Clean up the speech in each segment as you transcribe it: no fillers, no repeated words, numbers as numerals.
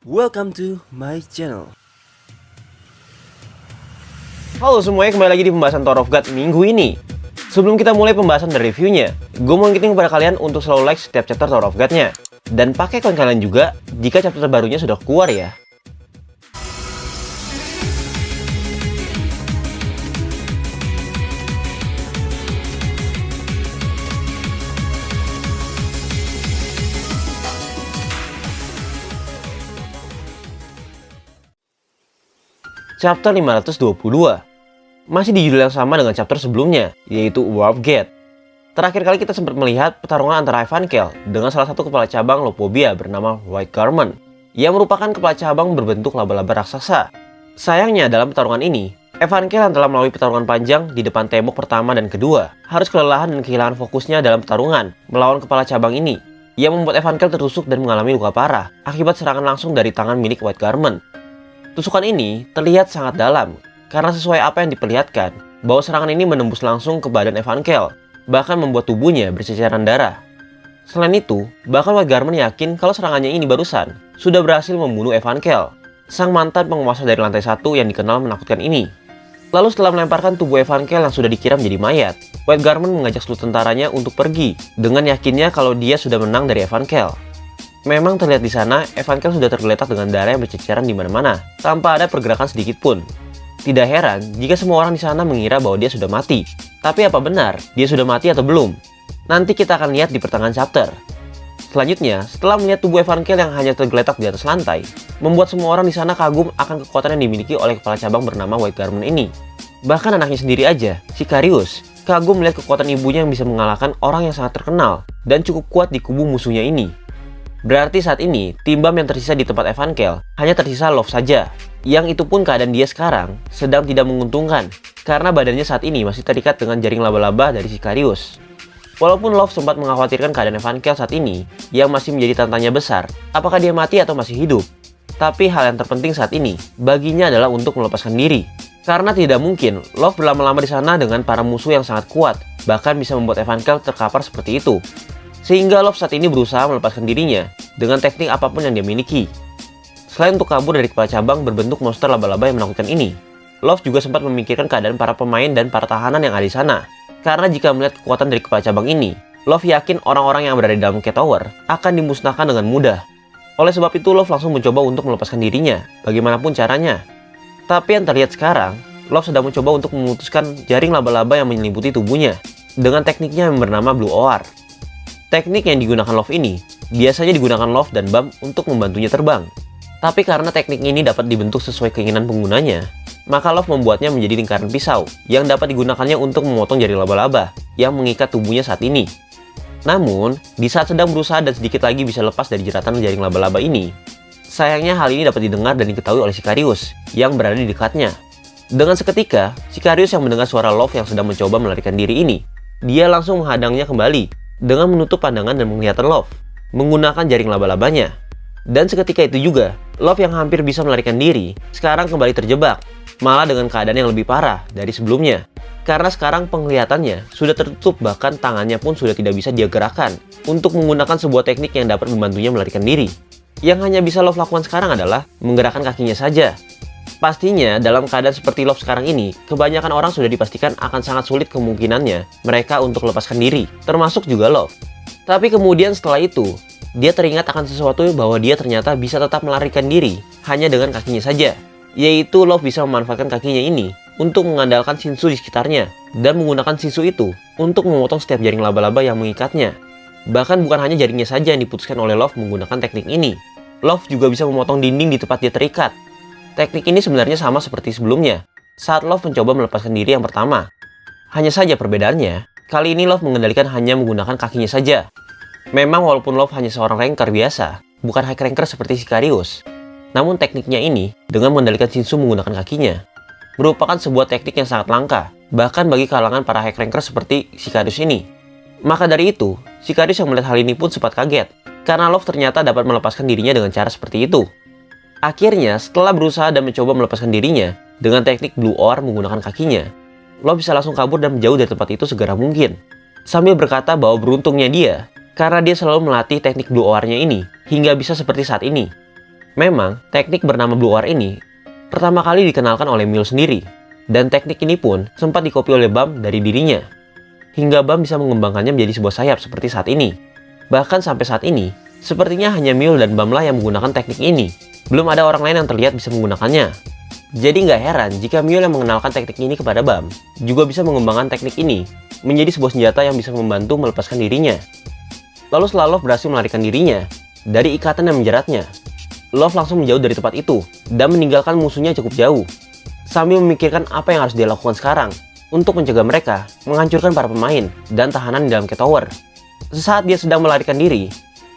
Welcome to my channel. Halo semuanya, kembali lagi di pembahasan Tower of God minggu ini. Sebelum kita mulai pembahasan dan reviewnya, gue mau ngingetin kepada kalian untuk selalu like setiap chapter Tower of God-nya. Dan pakai koin kalian juga jika chapter barunya sudah keluar ya. Chapter 522. Masih di judul yang sama dengan chapter sebelumnya, yaitu Warp Gate. Terakhir kali kita sempat melihat pertarungan antara Evankhell dengan salah satu kepala cabang Lopobia bernama White Garment, yang merupakan kepala cabang berbentuk laba-laba raksasa. Sayangnya dalam pertarungan ini, Evankhell yang telah melalui pertarungan panjang di depan tembok pertama dan kedua, harus kelelahan dan kehilangan fokusnya dalam pertarungan melawan kepala cabang ini, yang membuat Evankhell tertusuk dan mengalami luka parah akibat serangan langsung dari tangan milik White Garment. Tusukan ini terlihat sangat dalam, karena sesuai apa yang diperlihatkan, bahwa serangan ini menembus langsung ke badan Evankhell, bahkan membuat tubuhnya berceceran darah. Selain itu, bahkan White Garment yakin kalau serangannya ini barusan sudah berhasil membunuh Evankhell, sang mantan penguasa dari lantai 1 yang dikenal menakutkan ini. Lalu setelah melemparkan tubuh Evankhell yang sudah dikira menjadi mayat, White Garment mengajak seluruh tentaranya untuk pergi, dengan yakinnya kalau dia sudah menang dari Evankhell. Memang terlihat di sana, Evankhell sudah tergeletak dengan darah yang berceceran di mana-mana, tanpa ada pergerakan sedikit pun. Tidak heran jika semua orang di sana mengira bahwa dia sudah mati. Tapi apa benar dia sudah mati atau belum? Nanti kita akan lihat di pertengahan chapter. Selanjutnya, setelah melihat tubuh Evankhell yang hanya tergeletak di atas lantai, membuat semua orang di sana kagum akan kekuatan yang dimiliki oleh kepala cabang bernama White Garment ini. Bahkan anaknya sendiri aja, Sicarius, kagum melihat kekuatan ibunya yang bisa mengalahkan orang yang sangat terkenal dan cukup kuat di kubu musuhnya ini. Berarti saat ini, tim BAM yang tersisa di tempat Evankhell hanya tersisa Love saja. Yang itu pun keadaan dia sekarang sedang tidak menguntungkan, karena badannya saat ini masih terikat dengan jaring laba-laba dari Sicarius. Walaupun Love sempat mengkhawatirkan keadaan Evankhell saat ini, yang masih menjadi tantanya besar, apakah dia mati atau masih hidup. Tapi hal yang terpenting saat ini, baginya adalah untuk melepaskan diri. Karena tidak mungkin Love berlama-lama di sana dengan para musuh yang sangat kuat, bahkan bisa membuat Evankhell terkapar seperti itu. Sehingga Love saat ini berusaha melepaskan dirinya dengan teknik apapun yang dia miliki. Selain untuk kabur dari kepala cabang berbentuk monster laba-laba yang menakutkan ini, Love juga sempat memikirkan keadaan para pemain dan para tahanan yang ada di sana. Karena jika melihat kekuatan dari kepala cabang ini, Love yakin orang-orang yang berada di dalam Cat Tower akan dimusnahkan dengan mudah. Oleh sebab itu, Love langsung mencoba untuk melepaskan dirinya, bagaimanapun caranya. Tapi yang terlihat sekarang, Love sedang mencoba untuk memutuskan jaring laba-laba yang menyelimuti tubuhnya dengan tekniknya yang bernama Blue Oar. Teknik yang digunakan Love ini biasanya digunakan Love dan BAM untuk membantunya terbang. Tapi karena teknik ini dapat dibentuk sesuai keinginan penggunanya, maka Love membuatnya menjadi lingkaran pisau yang dapat digunakannya untuk memotong jari laba-laba yang mengikat tubuhnya saat ini. Namun, di saat sedang berusaha dan sedikit lagi bisa lepas dari jeratan jaring laba-laba ini, sayangnya hal ini dapat didengar dan diketahui oleh Sicarius yang berada di dekatnya. Dengan seketika, Sicarius yang mendengar suara Love yang sedang mencoba melarikan diri ini, dia langsung menghadangnya kembali dengan menutup pandangan dan penglihatan Love menggunakan jaring laba-labanya. Dan seketika itu juga, Love yang hampir bisa melarikan diri sekarang kembali terjebak, malah dengan keadaan yang lebih parah dari sebelumnya. Karena sekarang penglihatannya sudah tertutup, bahkan tangannya pun sudah tidak bisa dia gerakkan untuk menggunakan sebuah teknik yang dapat membantunya melarikan diri. Yang hanya bisa Love lakukan sekarang adalah menggerakkan kakinya saja. Pastinya dalam keadaan seperti Love sekarang ini, kebanyakan orang sudah dipastikan akan sangat sulit kemungkinannya mereka untuk melepaskan diri, termasuk juga Love. Tapi kemudian setelah itu, dia teringat akan sesuatu bahwa dia ternyata bisa tetap melarikan diri hanya dengan kakinya saja. Yaitu Love bisa memanfaatkan kakinya ini untuk mengandalkan Shinsu di sekitarnya, dan menggunakan Shinsu itu untuk memotong setiap jaring laba-laba yang mengikatnya. Bahkan bukan hanya jaringnya saja yang diputuskan oleh Love menggunakan teknik ini. Love juga bisa memotong dinding di tempat dia terikat. Teknik ini sebenarnya sama seperti sebelumnya, saat Love mencoba melepaskan diri yang pertama. Hanya saja perbedaannya, kali ini Love mengendalikan hanya menggunakan kakinya saja. Memang walaupun Love hanya seorang ranker biasa, bukan high ranker seperti Sicarius. Namun tekniknya ini, dengan mengendalikan Shinsu menggunakan kakinya, merupakan sebuah teknik yang sangat langka, bahkan bagi kalangan para high ranker seperti Sicarius ini. Maka dari itu, Sicarius yang melihat hal ini pun sempat kaget, karena Love ternyata dapat melepaskan dirinya dengan cara seperti itu. Akhirnya, setelah berusaha dan mencoba melepaskan dirinya dengan teknik Blue Oar menggunakan kakinya, Love bisa langsung kabur dan menjauh dari tempat itu segera mungkin. Sambil berkata bahwa beruntungnya dia, karena dia selalu melatih teknik Blue Oar-nya ini hingga bisa seperti saat ini. Memang, teknik bernama Blue War ini pertama kali dikenalkan oleh Mule sendiri, dan teknik ini pun sempat dikopi oleh Bam dari dirinya. Hingga Bam bisa mengembangkannya menjadi sebuah sayap seperti saat ini. Bahkan sampai saat ini, sepertinya hanya Mule dan Bam lah yang menggunakan teknik ini. Belum ada orang lain yang terlihat bisa menggunakannya. Jadi nggak heran jika Mule yang mengenalkan teknik ini kepada Bam juga bisa mengembangkan teknik ini menjadi sebuah senjata yang bisa membantu melepaskan dirinya. Lalu setelah Love berhasil melarikan dirinya dari ikatan yang menjeratnya, Love langsung menjauh dari tempat itu dan meninggalkan musuhnya cukup jauh, sambil memikirkan apa yang harus dia lakukan sekarang untuk mencegah mereka menghancurkan para pemain dan tahanan di dalam Cat Tower. Sesaat dia sedang melarikan diri,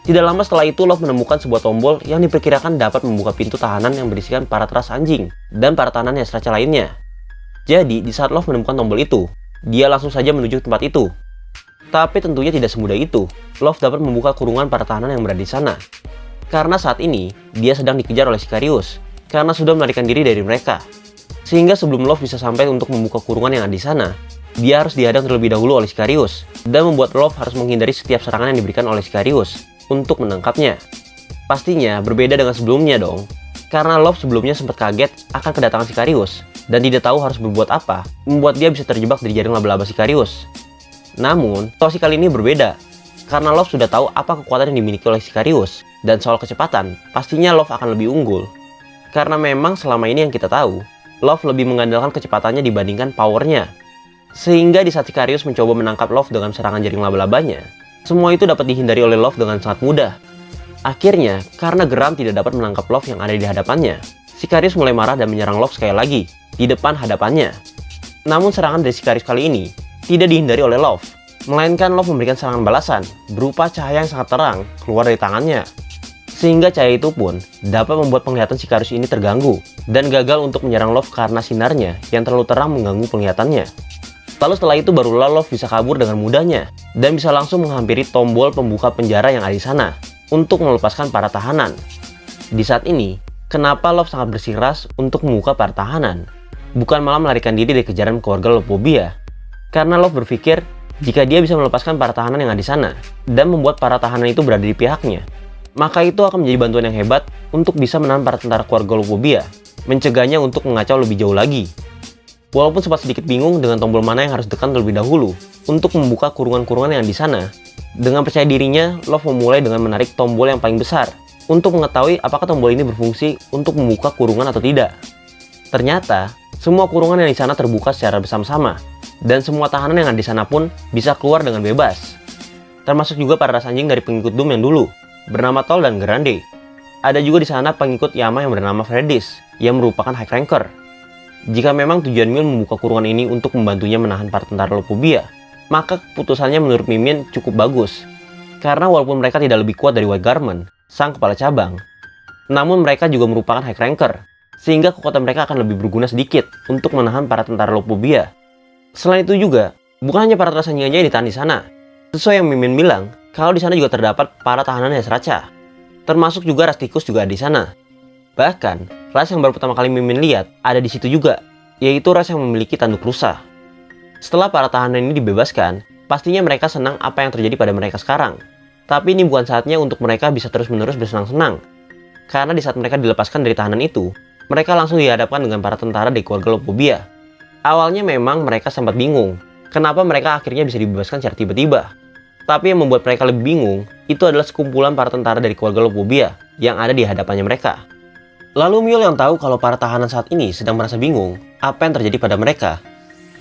tidak lama setelah itu Love menemukan sebuah tombol yang diperkirakan dapat membuka pintu tahanan yang berisikan para teras anjing dan para tahanan Hezracha lainnya. Jadi, di saat Love menemukan tombol itu, dia langsung saja menuju tempat itu. Tapi tentunya tidak semudah itu, Love dapat membuka kurungan para tahanan yang berada di sana. Karena saat ini, dia sedang dikejar oleh Sicarius, karena sudah melarikan diri dari mereka. Sehingga sebelum Love bisa sampai untuk membuka kurungan yang ada di sana, dia harus dihadang terlebih dahulu oleh Sicarius, dan membuat Love harus menghindari setiap serangan yang diberikan oleh Sicarius untuk menangkapnya. Pastinya berbeda dengan sebelumnya dong, karena Love sebelumnya sempat kaget akan kedatangan Sicarius dan tidak tahu harus berbuat apa, membuat dia bisa terjebak di jaring laba-laba Sicarius. Namun, situasi kali ini berbeda, karena Love sudah tahu apa kekuatan yang dimiliki oleh Sicarius, dan soal kecepatan, pastinya Love akan lebih unggul. Karena memang selama ini yang kita tahu, Love lebih mengandalkan kecepatannya dibandingkan powernya. Sehingga di saat Sicarius mencoba menangkap Love dengan serangan jaring laba-labanya, semua itu dapat dihindari oleh Love dengan sangat mudah. Akhirnya, karena geram tidak dapat menangkap Love yang ada di hadapannya, Sicarius mulai marah dan menyerang Love sekali lagi di depan hadapannya. Namun serangan dari Sicarius kali ini tidak dihindari oleh Love, melainkan Love memberikan serangan balasan berupa cahaya yang sangat terang keluar dari tangannya. Sehingga cahaya itu pun dapat membuat penglihatan Sicarius ini terganggu dan gagal untuk menyerang Love karena sinarnya yang terlalu terang mengganggu penglihatannya. Lalu setelah itu barulah Love bisa kabur dengan mudahnya dan bisa langsung menghampiri tombol pembuka penjara yang ada di sana untuk melepaskan para tahanan. Di saat ini, kenapa Love sangat bersikeras untuk membuka para tahanan, bukan malah melarikan diri dari kejaran keluarga Lopobia? Karena Love berpikir jika dia bisa melepaskan para tahanan yang ada di sana dan membuat para tahanan itu berada di pihaknya, maka itu akan menjadi bantuan yang hebat untuk bisa menahan para tentara keluarga Lopobia, mencegahnya untuk mengacau lebih jauh lagi. Walaupun sempat sedikit bingung dengan tombol mana yang harus ditekan terlebih dahulu untuk membuka kurungan-kurungan yang di sana, dengan percaya dirinya, Love memulai dengan menarik tombol yang paling besar untuk mengetahui apakah tombol ini berfungsi untuk membuka kurungan atau tidak. Ternyata, semua kurungan yang di sana terbuka secara bersama-sama, dan semua tahanan yang ada di sana pun bisa keluar dengan bebas. Termasuk juga para ras anjing dari pengikut Doom yang dulu, bernama Tol dan Grande. Ada juga di sana pengikut Yama yang bernama Fredis, yang merupakan High Ranker. Jika memang tujuan Mule membuka kurungan ini untuk membantunya menahan para tentara Lopobia, maka keputusannya menurut Mimin cukup bagus. Karena walaupun mereka tidak lebih kuat dari White Garment, sang kepala cabang, namun mereka juga merupakan High Ranker, sehingga kekuatan mereka akan lebih berguna sedikit untuk menahan para tentara Lopobia. Selain itu juga, bukan hanya para ras anjing aja yang ditahan di sana. Sesuai yang Mimin bilang, kalau di sana juga terdapat para tahanan Hezracha, termasuk juga ras tikus juga ada di sana. Bahkan, ras yang baru pertama kali Mimin lihat ada di situ juga, yaitu ras yang memiliki tanduk rusa. Setelah para tahanan ini dibebaskan, pastinya mereka senang apa yang terjadi pada mereka sekarang. Tapi ini bukan saatnya untuk mereka bisa terus-menerus bersenang-senang. Karena di saat mereka dilepaskan dari tahanan itu, mereka langsung dihadapkan dengan para tentara dari keluarga Lopobia. Awalnya memang mereka sempat bingung, kenapa mereka akhirnya bisa dibebaskan secara tiba-tiba. Tapi yang membuat mereka lebih bingung, itu adalah sekumpulan para tentara dari keluarga Lopobia yang ada di hadapannya mereka. Lalu Mule yang tahu kalau para tahanan saat ini sedang merasa bingung apa yang terjadi pada mereka.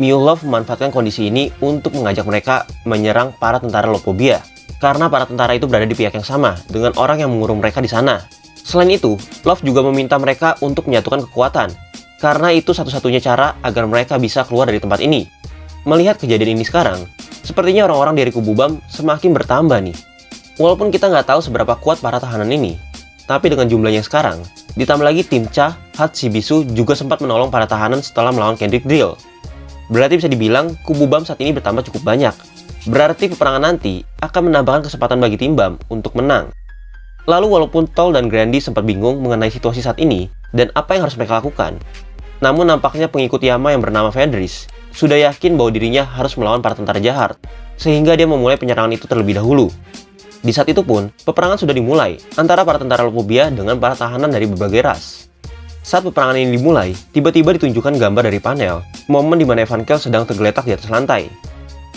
Mule Love memanfaatkan kondisi ini untuk mengajak mereka menyerang para tentara Lopobia. Karena para tentara itu berada di pihak yang sama dengan orang yang mengurung mereka di sana. Selain itu, Love juga meminta mereka untuk menyatukan kekuatan. Karena itu satu-satunya cara agar mereka bisa keluar dari tempat ini. Melihat kejadian ini sekarang, sepertinya orang-orang dari kubu Bam semakin bertambah nih. Walaupun kita nggak tahu seberapa kuat para tahanan ini, tapi dengan jumlahnya sekarang, ditambah lagi tim Cha, Hatshibisu juga sempat menolong para tahanan setelah melawan Kendrick Drill. Berarti bisa dibilang kubu Bam saat ini bertambah cukup banyak. Berarti peperangan nanti akan menambahkan kesempatan bagi tim Bam untuk menang. Lalu walaupun Tol dan Grandi sempat bingung mengenai situasi saat ini dan apa yang harus mereka lakukan, namun nampaknya pengikut Yama yang bernama Fedris sudah yakin bahwa dirinya harus melawan para tentara jahat, sehingga dia memulai penyerangan itu terlebih dahulu. Di saat itu pun, peperangan sudah dimulai antara para tentara Lopobia dengan para tahanan dari berbagai ras. Saat peperangan ini dimulai, tiba-tiba ditunjukkan gambar dari panel, momen di mana Evankel sedang tergeletak di atas lantai.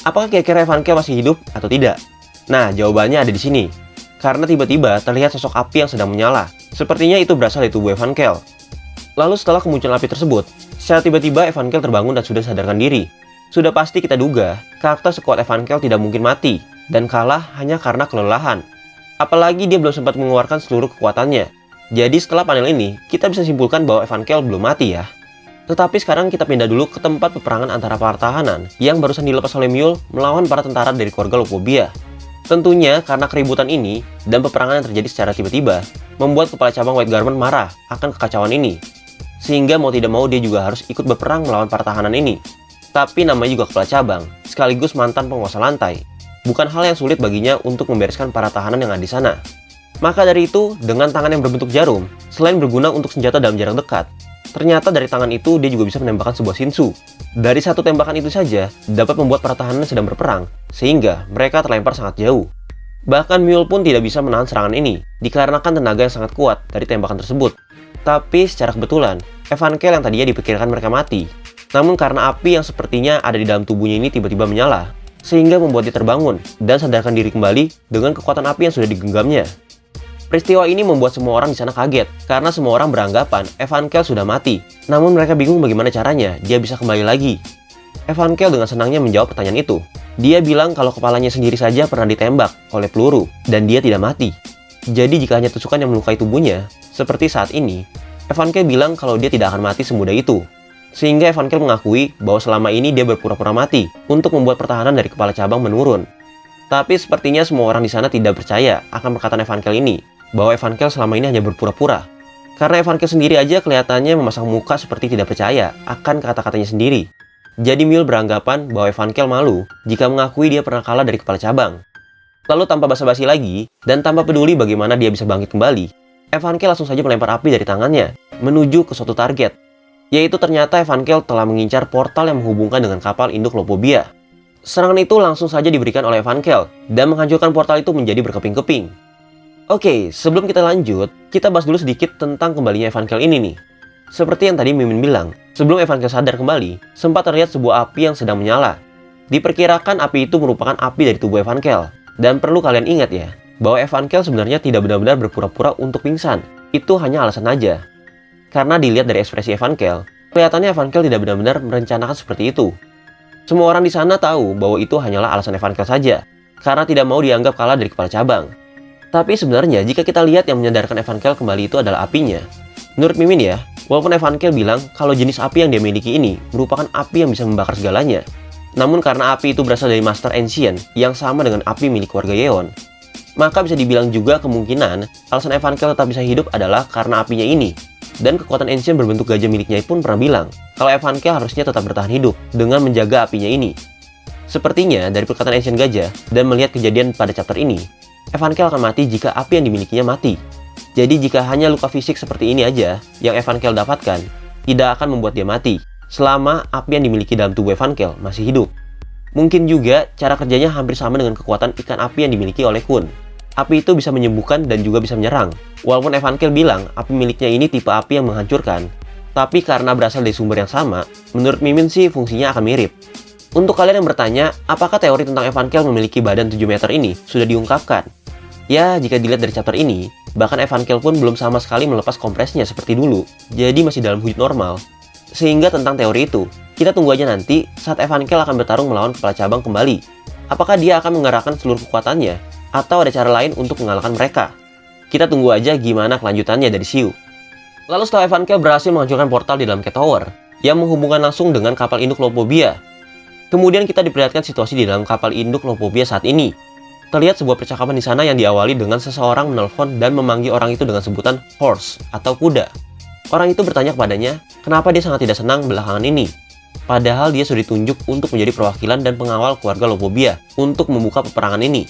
Apakah kira-kira Evankel masih hidup atau tidak? Nah, jawabannya ada di sini. Karena tiba-tiba terlihat sosok api yang sedang menyala. Sepertinya itu berasal dari tubuh Evankel. Lalu setelah kemunculan api tersebut, secara tiba-tiba Evankel terbangun dan sudah sadarkan diri. Sudah pasti kita duga, karakter sekuat Evankel tidak mungkin mati, dan kalah hanya karena kelelahan. Apalagi dia belum sempat mengeluarkan seluruh kekuatannya. Jadi setelah panel ini, kita bisa simpulkan bahwa Evankel belum mati ya. Tetapi sekarang kita pindah dulu ke tempat peperangan antara para tahanan yang barusan dilepas oleh Mule melawan para tentara dari keluarga Lopobia. Tentunya karena keributan ini dan peperangan yang terjadi secara tiba-tiba, membuat kepala cabang White Garment marah akan kekacauan ini. Sehingga mau tidak mau dia juga harus ikut berperang melawan para tahanan ini. Tapi namanya juga kepala cabang, sekaligus mantan penguasa lantai. Bukan hal yang sulit baginya untuk membereskan para tahanan yang ada di sana. Maka dari itu, dengan tangan yang berbentuk jarum, selain berguna untuk senjata dalam jarak dekat, ternyata dari tangan itu dia juga bisa menembakkan sebuah shinsu. Dari satu tembakan itu saja, dapat membuat para tahanan sedang berperang, sehingga mereka terlempar sangat jauh. Bahkan Mule pun tidak bisa menahan serangan ini, dikarenakan tenaga yang sangat kuat dari tembakan tersebut. Tapi secara kebetulan, Evankel yang tadinya diperkirakan mereka mati. Namun karena api yang sepertinya ada di dalam tubuhnya ini tiba-tiba menyala, sehingga membuat dia terbangun dan sadarkan diri kembali dengan kekuatan api yang sudah digenggamnya. Peristiwa ini membuat semua orang di sana kaget, karena semua orang beranggapan Evankel sudah mati. Namun mereka bingung bagaimana caranya dia bisa kembali lagi. Evankel dengan senangnya menjawab pertanyaan itu. Dia bilang kalau kepalanya sendiri saja pernah ditembak oleh peluru, dan dia tidak mati. Jadi jika hanya tusukan yang melukai tubuhnya, seperti saat ini, Evankel bilang kalau dia tidak akan mati semudah itu. Sehingga Evankel mengakui bahwa selama ini dia berpura-pura mati untuk membuat pertahanan dari kepala cabang menurun. Tapi sepertinya semua orang di sana tidak percaya akan perkataan Evankel ini, bahwa Evankel selama ini hanya berpura-pura. Karena Evankel sendiri aja kelihatannya memasang muka seperti tidak percaya akan kata-katanya sendiri. Jadi Mule beranggapan bahwa Evankel malu jika mengakui dia pernah kalah dari kepala cabang. Lalu tanpa basa-basi lagi, dan tanpa peduli bagaimana dia bisa bangkit kembali, Evankel langsung saja melempar api dari tangannya, menuju ke suatu target. Yaitu ternyata Evankel telah mengincar portal yang menghubungkan dengan kapal induk Lopobia. Serangan itu langsung saja diberikan oleh Evankel, dan menghancurkan portal itu menjadi berkeping-keping. Oke, sebelum kita lanjut, kita bahas dulu sedikit tentang kembalinya Evankel ini nih. Seperti yang tadi Mimin bilang, sebelum Evankel sadar kembali, sempat terlihat sebuah api yang sedang menyala. Diperkirakan api itu merupakan api dari tubuh Evankel. Dan perlu kalian ingat ya, bahwa Evankel sebenarnya tidak benar-benar berpura-pura untuk pingsan. Itu hanya alasan aja. Karena dilihat dari ekspresi Evankel, kelihatannya Evankel tidak benar-benar merencanakan seperti itu. Semua orang di sana tahu bahwa itu hanyalah alasan Evankel saja, karena tidak mau dianggap kalah dari kepala cabang. Tapi sebenarnya jika kita lihat yang menyadarkan Evankel kembali itu adalah apinya. Menurut Mimin ya, walaupun Evankel bilang kalau jenis api yang dia miliki ini merupakan api yang bisa membakar segalanya. Namun karena api itu berasal dari Master Ancient yang sama dengan api milik keluarga Yeon, maka bisa dibilang juga kemungkinan alasan Evankel tetap bisa hidup adalah karena apinya ini. Dan kekuatan Ancient berbentuk gajah miliknya pun pernah bilang kalau Evankel harusnya tetap bertahan hidup dengan menjaga apinya ini. Sepertinya dari perkataan Ancient gajah dan melihat kejadian pada chapter ini, Evankel akan mati jika api yang dimilikinya mati. Jadi jika hanya luka fisik seperti ini aja yang Evankel dapatkan, tidak akan membuat dia mati selama api yang dimiliki dalam tubuh Evankel masih hidup. Mungkin juga cara kerjanya hampir sama dengan kekuatan ikan api yang dimiliki oleh Kun. Api itu bisa menyembuhkan dan juga bisa menyerang. Walaupun Evankel bilang api miliknya ini tipe api yang menghancurkan, tapi karena berasal dari sumber yang sama, menurut Mimin sih fungsinya akan mirip. Untuk kalian yang bertanya, apakah teori tentang Evankel memiliki badan 7 meter ini sudah diungkapkan? Ya, jika dilihat dari chapter ini, bahkan Evankel pun belum sama sekali melepas kompresnya seperti dulu, jadi masih dalam wujud normal. Sehingga tentang teori itu, kita tunggu aja nanti saat Evankel akan bertarung melawan kepala cabang kembali. Apakah dia akan mengerahkan seluruh kekuatannya, atau ada cara lain untuk mengalahkan mereka? Kita tunggu aja gimana kelanjutannya dari Xiu. Lalu setelah Evankel berhasil menghancurkan portal di dalam Cat Tower, yang menghubungkan langsung dengan kapal induk Lopobia, kemudian kita diperlihatkan situasi di dalam kapal induk Lopobia saat ini. Terlihat sebuah percakapan di sana yang diawali dengan seseorang menelpon dan memanggil orang itu dengan sebutan horse atau kuda. Orang itu bertanya kepadanya, kenapa dia sangat tidak senang belakangan ini. Padahal dia sudah ditunjuk untuk menjadi perwakilan dan pengawal keluarga Lopobia untuk membuka peperangan ini.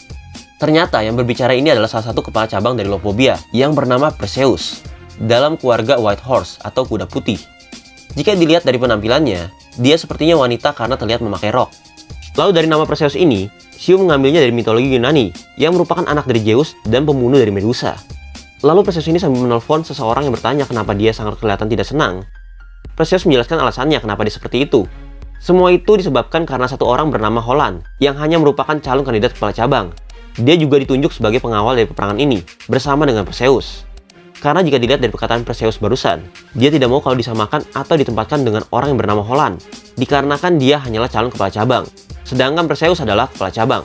Ternyata yang berbicara ini adalah salah satu kepala cabang dari Lopobia yang bernama Perseus dalam keluarga White Horse atau kuda putih. Jika dilihat dari penampilannya, dia sepertinya wanita karena terlihat memakai rok. Lalu dari nama Perseus ini, Siu mengambilnya dari mitologi Yunani, yang merupakan anak dari Zeus dan pembunuh dari Medusa. Lalu Perseus ini sambil menelpon seseorang yang bertanya kenapa dia sangat kelihatan tidak senang. Perseus menjelaskan alasannya kenapa dia seperti itu. Semua itu disebabkan karena satu orang bernama Holland, yang hanya merupakan calon kandidat kepala cabang. Dia juga ditunjuk sebagai pengawal dari peperangan ini, bersama dengan Perseus. Karena jika dilihat dari perkataan Perseus barusan, dia tidak mau kalau disamakan atau ditempatkan dengan orang yang bernama Holland, dikarenakan dia hanyalah calon kepala cabang, sedangkan Perseus adalah kepala cabang.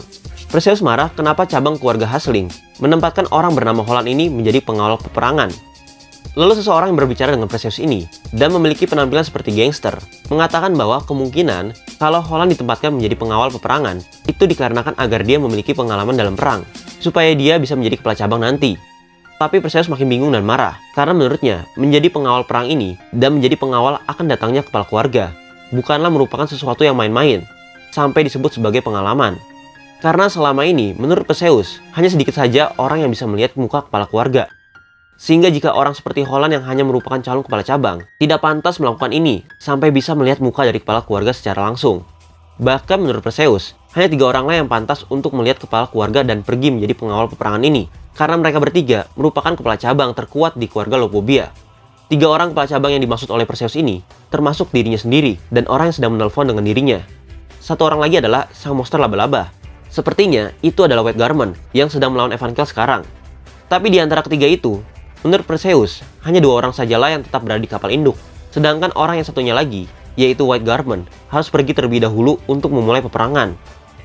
Perseus marah kenapa cabang keluarga Hasling menempatkan orang bernama Holland ini menjadi pengawal peperangan. Lalu seseorang yang berbicara dengan Perseus ini dan memiliki penampilan seperti gangster mengatakan bahwa kemungkinan kalau Holland ditempatkan menjadi pengawal peperangan itu dikarenakan agar dia memiliki pengalaman dalam perang supaya dia bisa menjadi kepala cabang nanti. Tapi Perseus makin bingung dan marah karena menurutnya menjadi pengawal perang ini dan menjadi pengawal akan datangnya kepala keluarga bukanlah merupakan sesuatu yang main-main sampai disebut sebagai pengalaman. Karena selama ini menurut Perseus hanya sedikit saja orang yang bisa melihat muka kepala keluarga. Sehingga jika orang seperti Holland yang hanya merupakan calon kepala cabang tidak pantas melakukan ini sampai bisa melihat muka dari kepala keluarga secara langsung. Bahkan menurut Perseus, hanya 3 oranglah yang pantas untuk melihat kepala keluarga dan pergi menjadi pengawal peperangan ini. Karena mereka bertiga merupakan kepala cabang terkuat di keluarga Lopobia. 3 orang kepala cabang yang dimaksud oleh Perseus ini termasuk dirinya sendiri dan orang yang sedang menelpon dengan dirinya. 1 orang lagi adalah sang monster laba-laba. Sepertinya itu adalah White Garment yang sedang melawan Evankhell sekarang. Tapi di antara ketiga itu, menurut Perseus, hanya 2 orang sajalah yang tetap berada di kapal induk. Sedangkan orang yang satunya lagi, yaitu White Garment, harus pergi terlebih dahulu untuk memulai peperangan.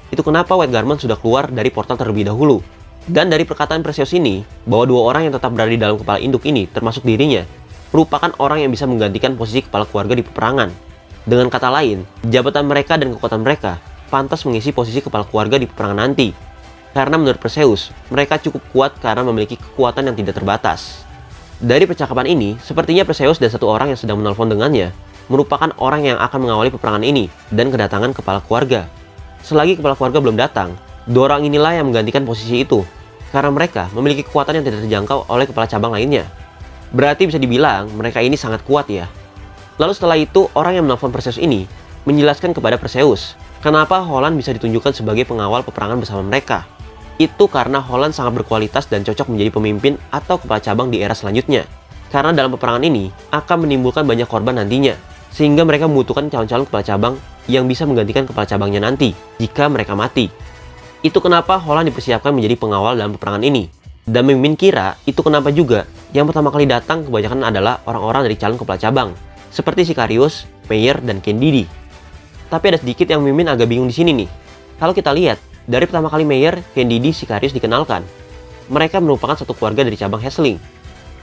Itu kenapa White Garment sudah keluar dari portal terlebih dahulu. Dan dari perkataan Perseus ini, bahwa 2 orang yang tetap berada di dalam kepala induk ini, termasuk dirinya, merupakan orang yang bisa menggantikan posisi kepala keluarga di peperangan. Dengan kata lain, jabatan mereka dan kekuatan mereka pantas mengisi posisi kepala keluarga di peperangan nanti. Karena menurut Perseus, mereka cukup kuat karena memiliki kekuatan yang tidak terbatas. Dari percakapan ini, sepertinya Perseus dan 1 orang yang sedang menelpon dengannya merupakan orang yang akan mengawali peperangan ini dan kedatangan kepala keluarga. Selagi kepala keluarga belum datang, 2 orang inilah yang menggantikan posisi itu, karena mereka memiliki kekuatan yang tidak terjangkau oleh kepala cabang lainnya. Berarti bisa dibilang mereka ini sangat kuat ya. Lalu setelah itu, orang yang menelpon Perseus ini menjelaskan kepada Perseus kenapa Holland bisa ditunjukkan sebagai pengawal peperangan bersama mereka. Itu karena Holland sangat berkualitas dan cocok menjadi pemimpin atau kepala cabang di era selanjutnya. Karena dalam peperangan ini akan menimbulkan banyak korban nantinya, sehingga mereka membutuhkan calon-calon kepala cabang yang bisa menggantikan kepala cabangnya nanti jika mereka mati. Itu kenapa Holland dipersiapkan menjadi pengawal dalam peperangan ini. Dan Mimin kira itu kenapa juga yang pertama kali datang kebanyakan adalah orang-orang dari calon kepala cabang, seperti Sicarius, Meyer, dan Candide. Tapi ada sedikit yang Mimin agak bingung di sini nih. Kalau kita lihat, dari pertama kali Meyer, Candide, Sicarius dikenalkan, mereka merupakan satu keluarga dari cabang Hasling.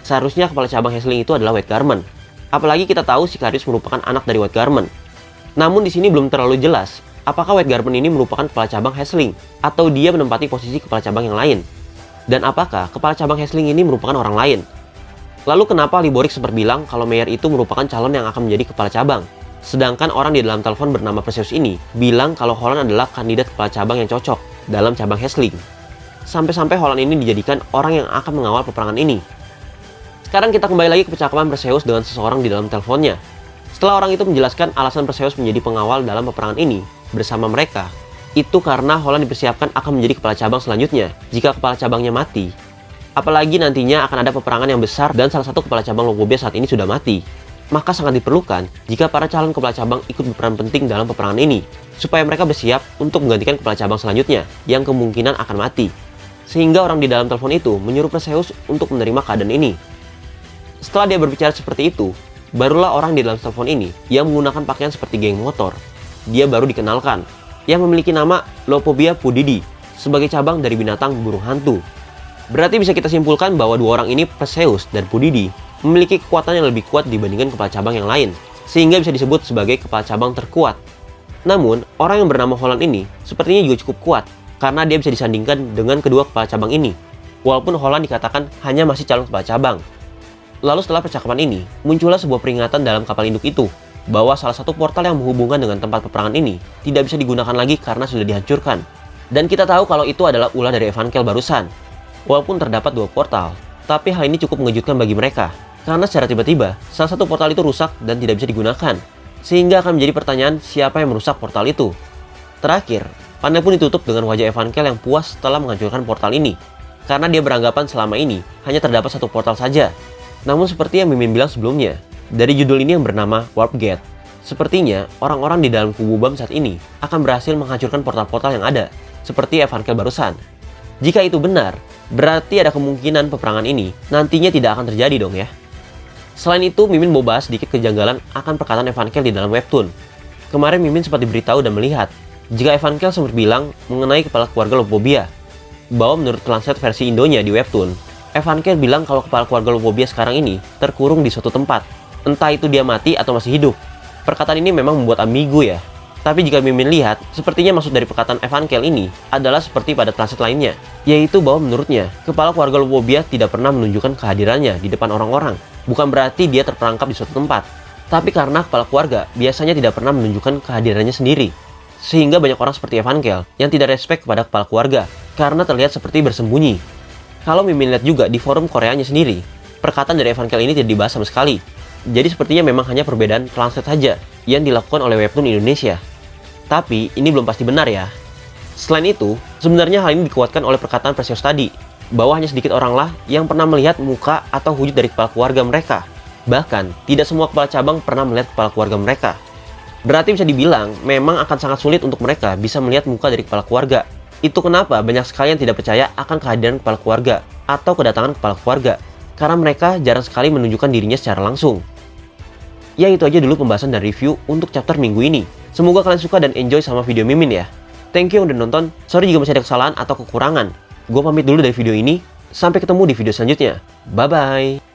Seharusnya kepala cabang Hasling itu adalah White Garment. Apalagi kita tahu Sicarius merupakan anak dari White Garment. Namun di sini belum terlalu jelas apakah White Garment ini merupakan kepala cabang Hasling atau dia menempati posisi kepala cabang yang lain. Dan apakah kepala cabang Hasling ini merupakan orang lain. Lalu kenapa Liborix sempat bilang kalau Meyer itu merupakan calon yang akan menjadi kepala cabang? Sedangkan orang di dalam telepon bernama Perseus ini bilang kalau Holland adalah kandidat kepala cabang yang cocok dalam cabang Hasling. Sampai-sampai Holland ini dijadikan orang yang akan mengawal peperangan ini. Sekarang kita kembali lagi ke percakapan Perseus dengan seseorang di dalam teleponnya. Setelah orang itu menjelaskan alasan Perseus menjadi pengawal dalam peperangan ini bersama mereka, itu karena Holland dipersiapkan akan menjadi kepala cabang selanjutnya jika kepala cabangnya mati. Apalagi nantinya akan ada peperangan yang besar dan salah satu kepala cabang Lopobia saat ini sudah mati. Maka sangat diperlukan jika para calon kepala cabang ikut berperan penting dalam peperangan ini, supaya mereka bersiap untuk menggantikan kepala cabang selanjutnya yang kemungkinan akan mati. Sehingga orang di dalam telepon itu menyuruh Perseus untuk menerima keadaan ini. Setelah dia berbicara seperti itu, barulah orang di dalam telepon ini yang menggunakan pakaian seperti geng motor. Dia baru dikenalkan, yang memiliki nama Lopobia Pudidi, sebagai cabang dari binatang burung hantu. Berarti bisa kita simpulkan bahwa 2 orang ini, Perseus dan Pudidi, memiliki kekuatan yang lebih kuat dibandingkan kepala cabang yang lain, sehingga bisa disebut sebagai kepala cabang terkuat. Namun, orang yang bernama Holland ini sepertinya juga cukup kuat, karena dia bisa disandingkan dengan kedua kepala cabang ini, walaupun Holland dikatakan hanya masih calon kepala cabang. Lalu setelah percakapan ini, muncullah sebuah peringatan dalam kapal induk itu, bahwa salah satu portal yang menghubungkan dengan tempat peperangan ini tidak bisa digunakan lagi karena sudah dihancurkan. Dan kita tahu kalau itu adalah ulah dari Evankhell barusan. Walaupun terdapat 2 portal, tapi hal ini cukup mengejutkan bagi mereka, karena secara tiba-tiba, salah satu portal itu rusak dan tidak bisa digunakan. Sehingga akan menjadi pertanyaan siapa yang merusak portal itu. Terakhir, Panel pun ditutup dengan wajah Evankel yang puas setelah menghancurkan portal ini, karena dia beranggapan selama ini hanya terdapat satu portal saja. Namun seperti yang Mimin bilang sebelumnya, dari judul ini yang bernama Warp Gate, sepertinya orang-orang di dalam kubu BAM saat ini akan berhasil menghancurkan portal-portal yang ada, seperti Evankel barusan. Jika itu benar, berarti ada kemungkinan peperangan ini nantinya tidak akan terjadi dong ya. Selain itu, Mimin mau bahas sedikit kejanggalan akan perkataan Evankel di dalam webtoon. Kemarin Mimin sempat diberitahu dan melihat jika Evankel sempat bilang mengenai kepala keluarga Lopobia, bahwa menurut translate versi Indonya di webtoon, Evankel bilang kalau kepala keluarga Lopobia sekarang ini terkurung di suatu tempat, entah itu dia mati atau masih hidup. Perkataan ini memang membuat ambigu ya. Tapi jika Mimin lihat, sepertinya maksud dari perkataan Evankel ini adalah seperti pada translate lainnya, yaitu bahwa menurutnya, kepala keluarga Lopobia tidak pernah menunjukkan kehadirannya di depan orang-orang. Bukan berarti dia terperangkap di suatu tempat, tapi karena kepala keluarga biasanya tidak pernah menunjukkan kehadirannya sendiri. Sehingga banyak orang seperti Evankel yang tidak respect kepada kepala keluarga, karena terlihat seperti bersembunyi. Kalau Mimin lihat juga di forum Koreanya sendiri, perkataan dari Evankel ini tidak dibahas sama sekali. Jadi sepertinya memang hanya perbedaan translate saja yang dilakukan oleh webtoon Indonesia. Tapi ini belum pasti benar ya. Selain itu, sebenarnya hal ini dikuatkan oleh perkataan Precious tadi, bahwa hanya sedikit oranglah yang pernah melihat muka atau wujud dari kepala keluarga mereka. Bahkan, tidak semua kepala cabang pernah melihat kepala keluarga mereka. Berarti bisa dibilang, memang akan sangat sulit untuk mereka bisa melihat muka dari kepala keluarga. Itu kenapa banyak sekali yang tidak percaya akan kehadiran kepala keluarga atau kedatangan kepala keluarga, karena mereka jarang sekali menunjukkan dirinya secara langsung. Ya itu aja dulu pembahasan dan review untuk chapter minggu ini. Semoga kalian suka dan enjoy sama video Mimin ya. Thank you yang udah nonton, sorry jika masih ada kesalahan atau kekurangan. Gue pamit dulu dari video ini, sampai ketemu di video selanjutnya. Bye-bye.